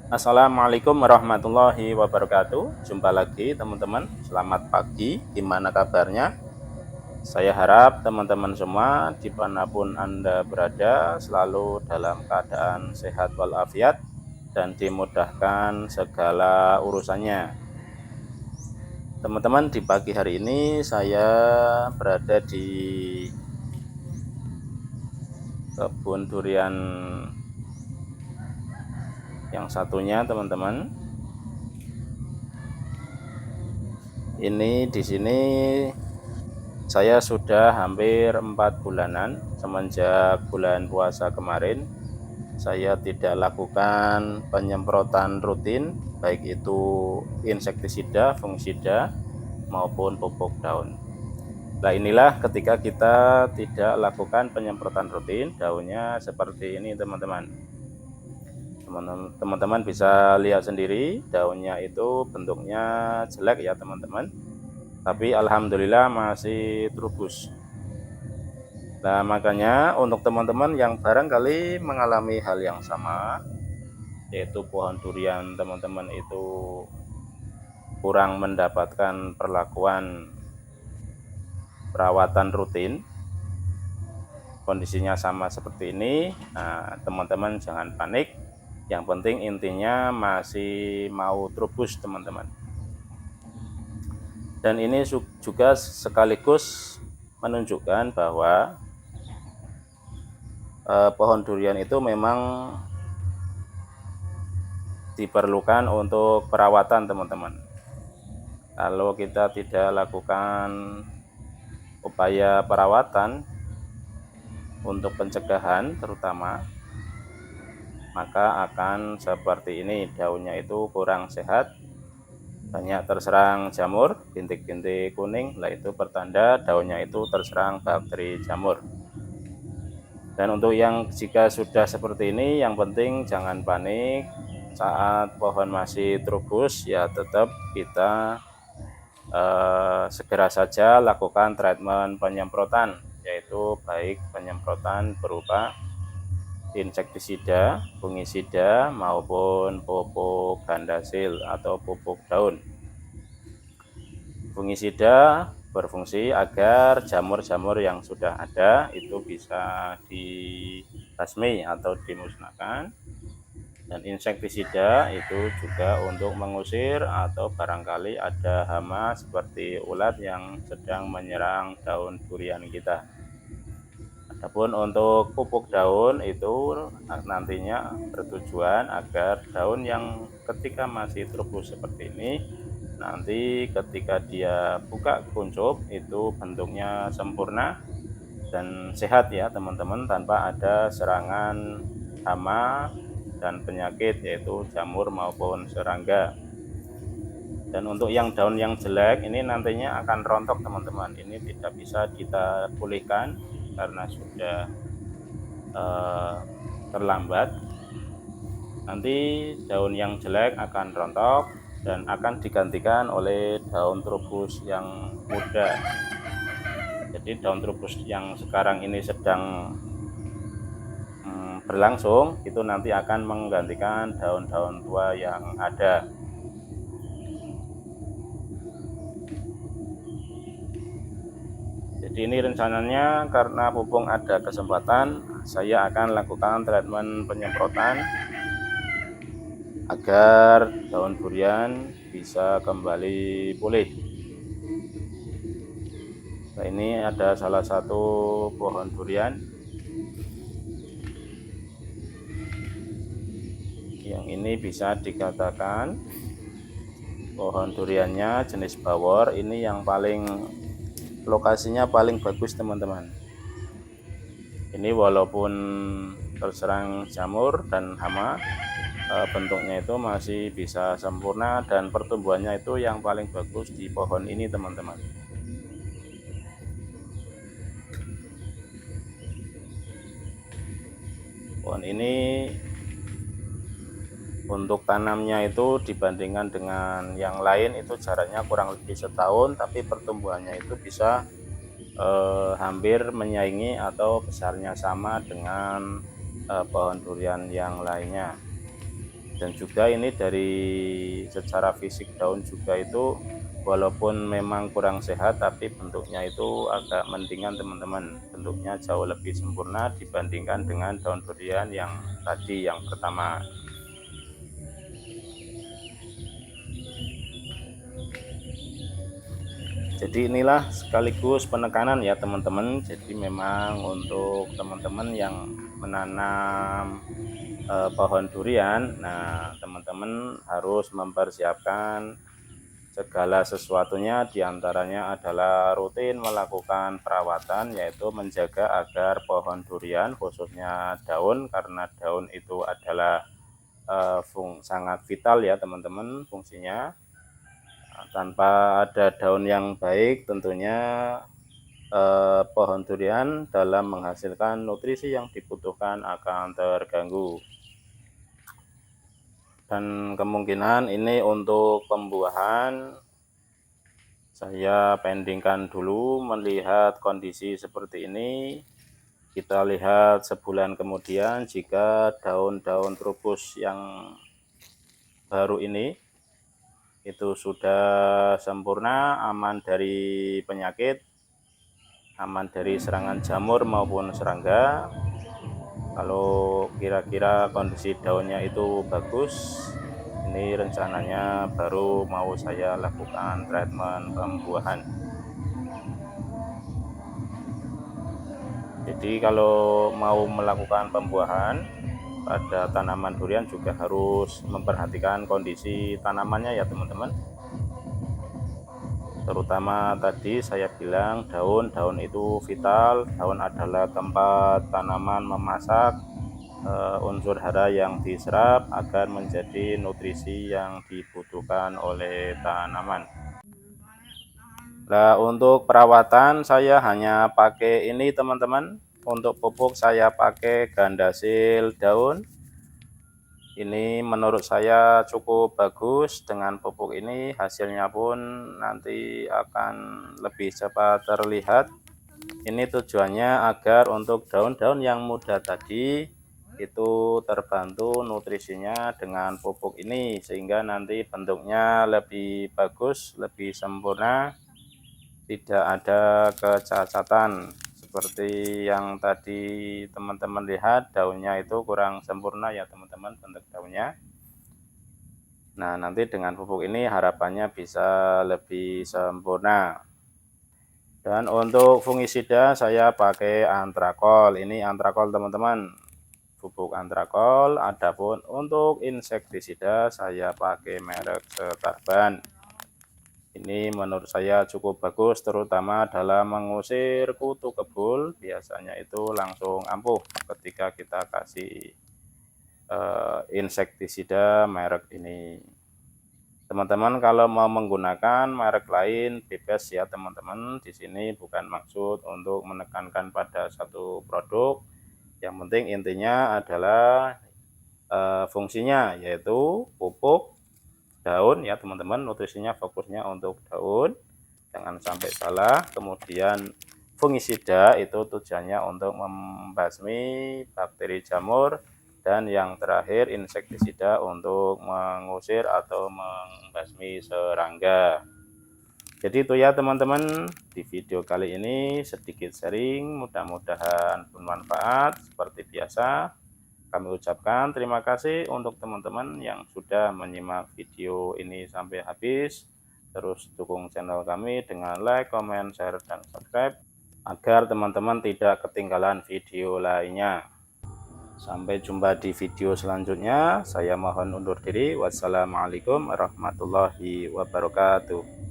Assalamualaikum warahmatullahi wabarakatuh. Jumpa lagi teman-teman. Selamat pagi. Gimana kabarnya? Saya harap teman-teman semua dimanapun Anda berada selalu dalam keadaan sehat walafiat dan dimudahkan segala urusannya. Teman-teman, di pagi hari ini saya berada di kebun durian yang satunya, teman-teman. Ini di sini saya sudah hampir 4 bulanan semenjak bulan puasa kemarin. Saya tidak lakukan penyemprotan rutin, baik itu insektisida, fungisida, maupun pupuk daun. Nah, inilah ketika kita tidak lakukan penyemprotan rutin, daunnya seperti ini, teman-teman. Teman-teman bisa lihat sendiri, daunnya itu bentuknya jelek ya, teman-teman. Tapi alhamdulillah masih trubus. Nah, makanya untuk teman-teman yang barangkali mengalami hal yang sama, yaitu pohon durian teman-teman itu kurang mendapatkan perlakuan perawatan rutin, kondisinya sama seperti ini, nah, teman-teman jangan panik. Yang penting intinya masih mau trubus, teman-teman. Dan ini juga sekaligus menunjukkan bahwa pohon durian itu memang diperlukan untuk perawatan, teman-teman. Kalau kita tidak lakukan upaya perawatan untuk pencegahan terutama, maka akan seperti ini, daunnya itu kurang sehat, banyak terserang jamur, bintik-bintik kuning, lah itu pertanda daunnya itu terserang bakteri jamur. Dan untuk yang jika sudah seperti ini, yang penting jangan panik. Saat pohon masih trubus, ya tetap kita segera saja lakukan treatment penyemprotan, yaitu baik penyemprotan berupa insektisida, fungisida, maupun pupuk gandasil atau pupuk daun. Fungisida berfungsi agar jamur-jamur yang sudah ada itu bisa dibasmi atau dimusnahkan, dan insektisida itu juga untuk mengusir atau barangkali ada hama seperti ulat yang sedang menyerang daun durian kita. Adapun untuk pupuk daun itu nantinya bertujuan agar daun yang ketika masih trubus seperti ini, nanti ketika dia buka kuncup itu bentuknya sempurna dan sehat ya, teman-teman, tanpa ada serangan hama dan penyakit yaitu jamur maupun serangga. Dan untuk yang daun yang jelek ini nantinya akan rontok, teman-teman. Ini tidak bisa kita pulihkan karena sudah terlambat. Nanti daun yang jelek akan rontok dan akan digantikan oleh daun trubus yang muda. Jadi daun trubus yang sekarang ini sedang berlangsung itu nanti akan menggantikan daun-daun tua yang ada. Jadi ini rencananya karena mumpung ada kesempatan, saya akan lakukan treatment penyemprotan agar daun durian bisa kembali pulih. Nah, ini ada salah satu pohon durian yang ini bisa dikatakan pohon duriannya jenis bawor, ini yang paling lokasinya paling bagus, teman-teman. Ini walaupun terserang jamur dan hama, bentuknya itu masih bisa sempurna dan pertumbuhannya itu yang paling bagus di pohon ini, teman-teman. Pohon ini untuk tanamnya itu dibandingkan dengan yang lain itu jaraknya kurang lebih setahun, tapi pertumbuhannya itu bisa hampir menyaingi atau besarnya sama dengan pohon durian yang lainnya. Dan juga ini dari secara fisik daun juga itu walaupun memang kurang sehat, tapi bentuknya itu agak mendingan teman-teman, bentuknya jauh lebih sempurna dibandingkan dengan daun durian yang tadi yang pertama. Jadi inilah sekaligus penekanan ya teman-teman. Jadi memang untuk teman-teman yang menanam pohon durian, nah teman-teman harus mempersiapkan segala sesuatunya, diantaranya adalah rutin melakukan perawatan, yaitu menjaga agar pohon durian khususnya daun, karena daun itu adalah sangat vital ya teman-teman fungsinya. Nah, tanpa ada daun yang baik tentunya pohon durian dalam menghasilkan nutrisi yang dibutuhkan akan terganggu. Dan kemungkinan ini untuk pembuahan saya pendingkan dulu melihat kondisi seperti ini. Kita lihat sebulan kemudian jika daun-daun trubus yang baru ini itu sudah sempurna, aman dari penyakit, aman dari serangan jamur maupun serangga. Kalau kira-kira kondisi daunnya itu bagus, ini rencananya baru mau saya lakukan treatment pembuahan. Jadi kalau mau melakukan pembuahan pada tanaman durian juga harus memperhatikan kondisi tanamannya ya teman-teman. Terutama tadi saya bilang daun itu vital, daun adalah tempat tanaman memasak unsur hara yang diserap agar menjadi nutrisi yang dibutuhkan oleh tanaman. Nah, untuk perawatan saya hanya pakai ini teman-teman. Untuk pupuk saya pakai Gandasil daun. Ini menurut saya cukup bagus. Dengan pupuk ini hasilnya pun nanti akan lebih cepat terlihat. Ini tujuannya agar untuk daun-daun yang muda tadi itu terbantu nutrisinya dengan pupuk ini, sehingga nanti bentuknya lebih bagus, lebih sempurna, tidak ada kecacatan seperti yang tadi teman-teman lihat. Daunnya itu kurang sempurna ya teman-teman, bentuk daunnya. Nah, nanti dengan pupuk ini harapannya bisa lebih sempurna. Dan untuk fungisida saya pakai antrakol. Ini antrakol teman-teman, pupuk antrakol. Adapun untuk insektisida saya pakai merek Setarban. Ini menurut saya cukup bagus, terutama dalam mengusir kutu kebul. Biasanya itu langsung ampuh ketika kita kasih insektisida merek ini. Teman-teman kalau mau menggunakan merek lain bebas ya teman-teman. Di sini bukan maksud untuk menekankan pada satu produk. Yang penting intinya adalah fungsinya, yaitu pupuk daun ya teman-teman, nutrisinya fokusnya untuk daun, jangan sampai salah. Kemudian fungisida itu tujuannya untuk membasmi bakteri jamur, dan yang terakhir insektisida untuk mengusir atau membasmi serangga. Jadi itu ya teman-teman, di video kali ini sedikit sharing, mudah-mudahan bermanfaat. Seperti biasa kami ucapkan terima kasih untuk teman-teman yang sudah menyimak video ini sampai habis. Terus dukung channel kami dengan like, comment, share, dan subscribe agar teman-teman tidak ketinggalan video lainnya. Sampai jumpa di video selanjutnya. Saya mohon undur diri. Wassalamualaikum warahmatullahi wabarakatuh.